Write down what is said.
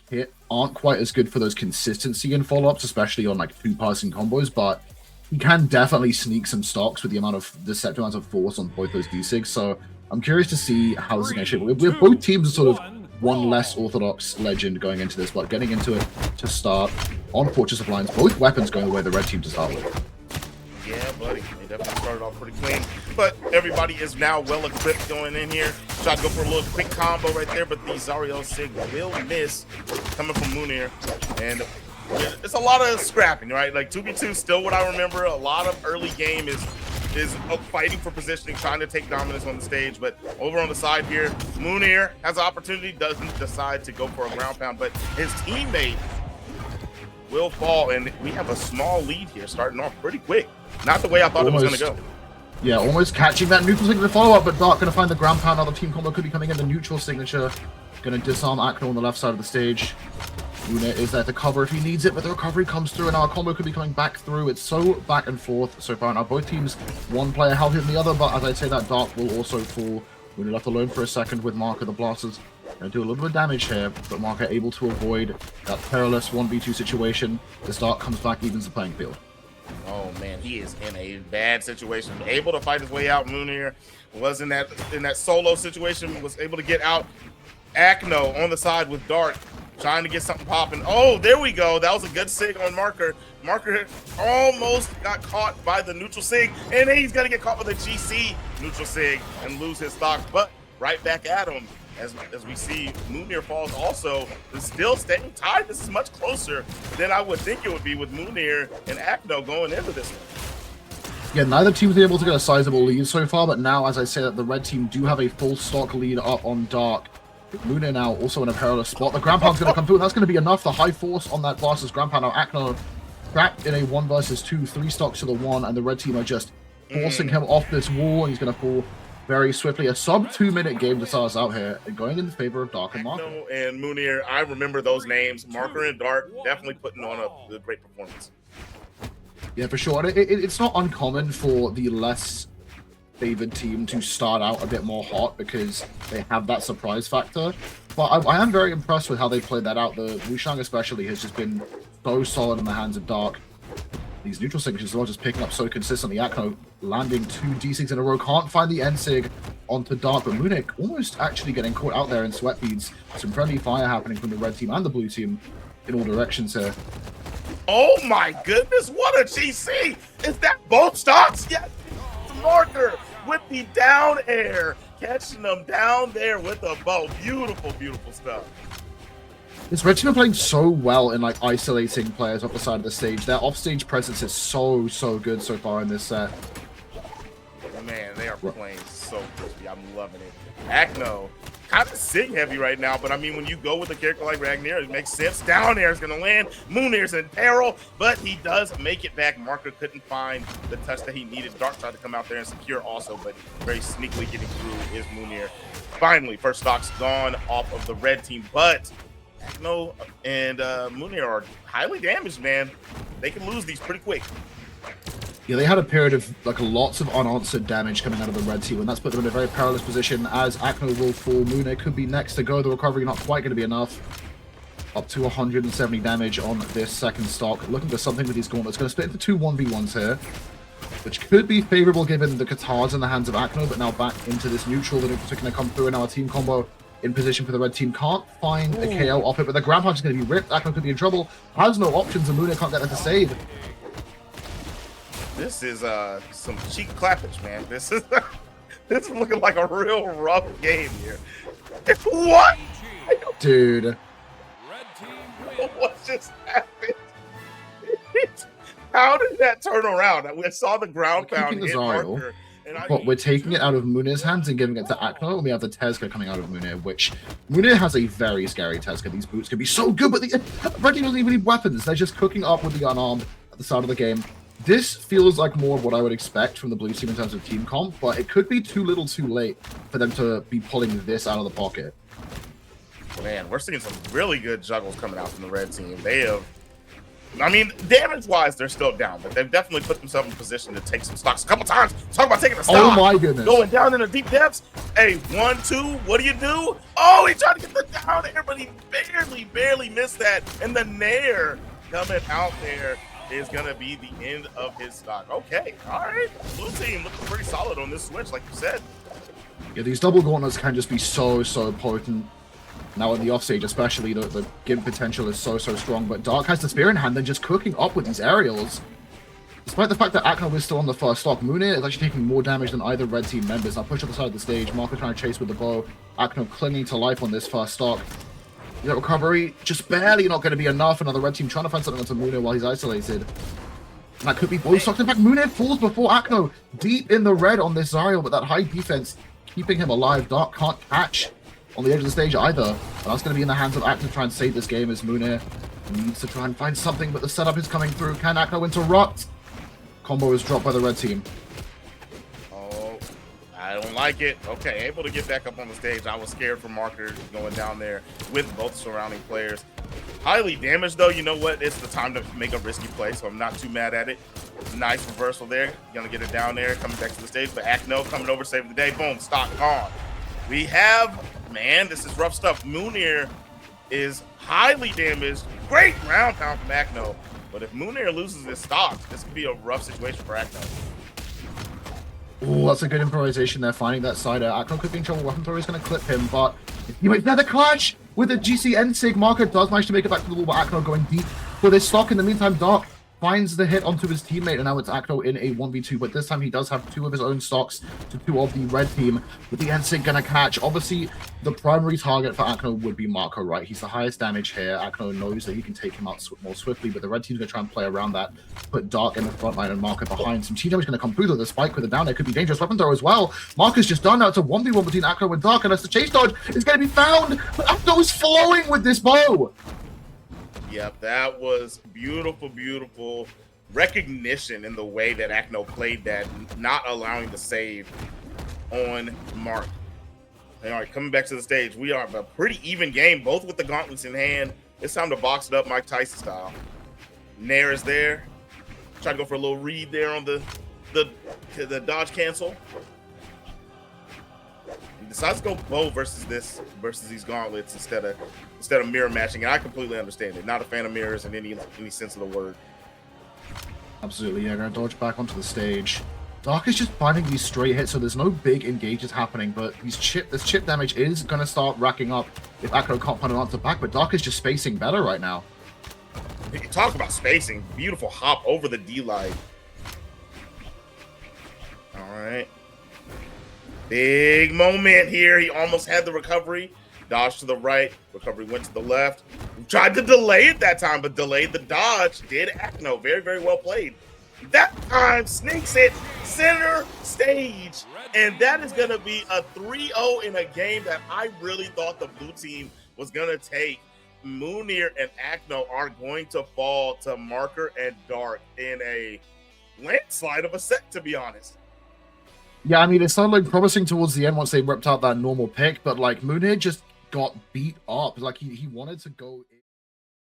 kit aren't quite as good for those consistency and follow-ups, especially on like two-passing combos, but he can definitely sneak some stocks with the deceptive amount of force on both those D6. So I'm curious to see how this is going to shape. We're both teams are sort of one less orthodox legend going into this, but getting into it to start on Fortress of Lions, both weapons going the way the red team to start with. Yeah, buddy. They definitely started off pretty clean. But everybody is now well equipped going in here. Try to go for a little quick combo right there, but the Zariel Sig will miss coming from Mounir. And it's a lot of scrapping, right? Like 2v2 still what I remember. A lot of early game is fighting for positioning, trying to take dominance on the stage. But over on the side here, Mounir has an opportunity, doesn't decide to go for a ground pound, but his teammate will fall, and we have a small lead here starting off pretty quick. Not the way I thought it was going to go. Yeah, almost catching that neutral signature follow-up, but Dark going to find the ground pound. Another team combo could be coming in. The neutral signature going to disarm Acno on the left side of the stage. Mounir is there to cover if he needs it, but the recovery comes through, and our combo could be coming back through. It's so back and forth so far. Now, both teams, one player healthier than the other, but as I say that, Dark will also fall. Mounir left alone for a second with Marker. The blasters going to do a little bit of damage here, but Marker able to avoid that perilous 1v2 situation. This Dark comes back, evens the playing field. Oh man, he is in a bad situation. Able to fight his way out. Mounir was in that solo situation, was able to get out. Acno on the side with Dark, trying to get something popping. Oh, there we go. That was a good sig on Marker. Marker almost got caught by the neutral sig, and he's gonna get caught with a GC neutral sig and lose his stock. But right back at him. As we see, Mounir falls also, is still staying tied. This is much closer than I would think it would be with Mounir and Acno going into this one. Yeah, neither team was able to get a sizable lead so far, but now, as I say, that the red team do have a full stock lead up on Dark. Mounir now also in a perilous spot. The ground pound's going to come through, and that's going to be enough. The high force on that Blaster's ground pound. Now, Acno trapped in a 1 versus 2, 3 stocks to the 1, and the red team are just forcing him off this wall, and he's going to fall very swiftly. A sub 2-minute game to start us out here, and going in favor of Dark and Marker. And Mounir, I remember those names. Marker and Dark definitely putting on a great performance. Yeah, for sure. And it's not uncommon for the less favored team to start out a bit more hot because they have that surprise factor. But I am very impressed with how they played that out. The Wushang especially has just been so solid in the hands of Dark. These neutral signatures as well, just picking up so consistently. Acno landing 2 D6 in a row. Can't find the end sig onto Dark, but Mounir almost actually getting caught out there in sweat beads. Some friendly fire happening from the red team and the blue team in all directions here. Oh my goodness, what a GC! Is that both stocks? Yes! Marker with the down air, catching them down there with a bow. Beautiful, beautiful stuff. This red team are playing so well in like isolating players off the side of the stage. Their offstage presence is so good so far in this set. Man, they are playing so crispy. I'm loving it. Acno, kind of sig heavy right now, but I mean, when you go with a character like Ragnar, it makes sense. Down air is going to land. Mounir's in peril, but he does make it back. Marker couldn't find the touch that he needed. Dark tried to come out there and secure also, but very sneakily getting through is Mounir. Finally, first stock's gone off of the red team, but Acno and Mounir are highly damaged, man. They can lose these pretty quick. Yeah, they had a period of like lots of unanswered damage coming out of the red team, and that's put them in a very perilous position as Acno will fall. Mounir could be next to go. The recovery not quite going to be enough. Up to 170 damage on this second stock. Looking for something with these gauntlets. Going to split into 2 1v1s here, which could be favorable given the Katars in the hands of Acno, but now back into this neutral. The neutral's going to come through, and now a team combo in position for the red team. Can't find a KO off it, but the ground punch is going to be ripped. Acno could be in trouble. Has no options, and Mounir can't get that to save. This is some cheek clappage, man. This is looking like a real rough game here. What? Dude. What just happened? How did that turn around? I saw the ground pound hit Marker. But we're taking it out of Mounir's hands and giving it to Acno, and we have the Tezca coming out of Mounir, which Mounir has a very scary Tezca. These boots can be so good, but the red team doesn't even need weapons. They're just cooking up with the unarmed at the start of the game. This feels like more of what I would expect from the blue team in terms of team comp, but it could be too little too late for them to be pulling this out of the pocket. Man, we're seeing some really good juggles coming out from the red team. They have I mean, damage-wise, they're still down, but they've definitely put themselves in position to take some stocks a couple times. Talk about taking a stock. Oh my goodness. Going down in the deep depths. Hey, 1, 2, what do you do? Oh, he tried to get the down air, but he barely missed that. And the nair coming out there is going to be the end of his stock. Okay, all right. Blue team looking pretty solid on this switch, like you said. Yeah, these double gauntlets can just be so potent. Now in the offstage, especially, the gimp potential is so strong. But Dark has the spear in hand and just cooking up with these aerials. Despite the fact that Acno is still on the first stock, Mounir is actually taking more damage than either red team members. Now push up the side of the stage, Marco trying to chase with the bow, Acno clinging to life on this first stock. That recovery just barely not going to be enough. Another red team trying to find something onto Mounir while he's isolated. And that could be both stocks. In fact, Mounir falls before Acno, deep in the red on this Zariel, but that high defense keeping him alive. Dark can't catch on the edge of the stage either. And that's going to be in the hands of Acno to try and save this game as Mounir needs to try and find something, but the setup is coming through. Can Acno interrupt? Combo is dropped by the red team. Oh, I don't like it. Okay, able to get back up on the stage. I was scared for Marker going down there with both surrounding players. Highly damaged though. You know what? It's the time to make a risky play, so I'm not too mad at it. Nice reversal there. Gonna get it down there, coming back to the stage. But Acno coming over, saving the day. Boom, stock gone. We have, man, this is rough stuff. Mounir is highly damaged. Great ground pound from Acno. But if Mounir loses his stock, this could be a rough situation for Acno. Oh, that's a good improvisation there, finding that side air. Acno could be in trouble. Weapon thrower is going to clip him, but he went there, the clutch with the GC N-Sig. Marco does manage to make it back to the wall, but Acno going deep for this stock. In the meantime, Dark finds the hit onto his teammate, and now it's Acno in a 1v2, but this time he does have 2 of his own stocks to 2 of the red team, with the N-Sig gonna catch. Obviously, the primary target for Acno would be Marco, right? He's the highest damage here. Acno knows that he can take him out more swiftly, but the red team's gonna try and play around that, put Dark in the front line and Marco behind. Some team damage gonna come through, though. The spike with the down there could be dangerous. Weapon throw as well. Marco's just done. Now it's a 1v1 between Acno and Dark, and as the chase dodge is gonna be found, but Acno is flowing with this bow. Yep, that was beautiful recognition in the way that Acno played that, not allowing the save on Mark. All right, coming back to the stage, we are a pretty even game, both with the gauntlets in hand. It's time to box it up Mike Tyson style. Nair is there. Try to go for a little read there on the dodge cancel. He decides to go bow versus these gauntlets instead of mirror matching, and I completely understand it. Not a fan of mirrors in any sense of the word. Absolutely, yeah, gonna dodge back onto the stage. Dark is just finding these straight hits, so there's no big engages happening, but this chip damage is gonna start racking up if Acno can't find an answer back, but Dark is just spacing better right now. You talk about spacing. Beautiful hop over the D-light. All right. Big moment here. He almost had the recovery. Dodge to the right. Recovery went to the left. Tried to delay it that time, but delayed the dodge. Did Acno. Very well played. That time sneaks it center stage. And that is going to be a 3-0 in a game that I really thought the blue team was going to take. Mounir and Acno are going to fall to Marker and Dark in a landslide of a set, to be honest. Yeah, I mean, it sounded like promising towards the end once they ripped out that normal pick, but like Mounir just got beat up. Like he wanted to go in.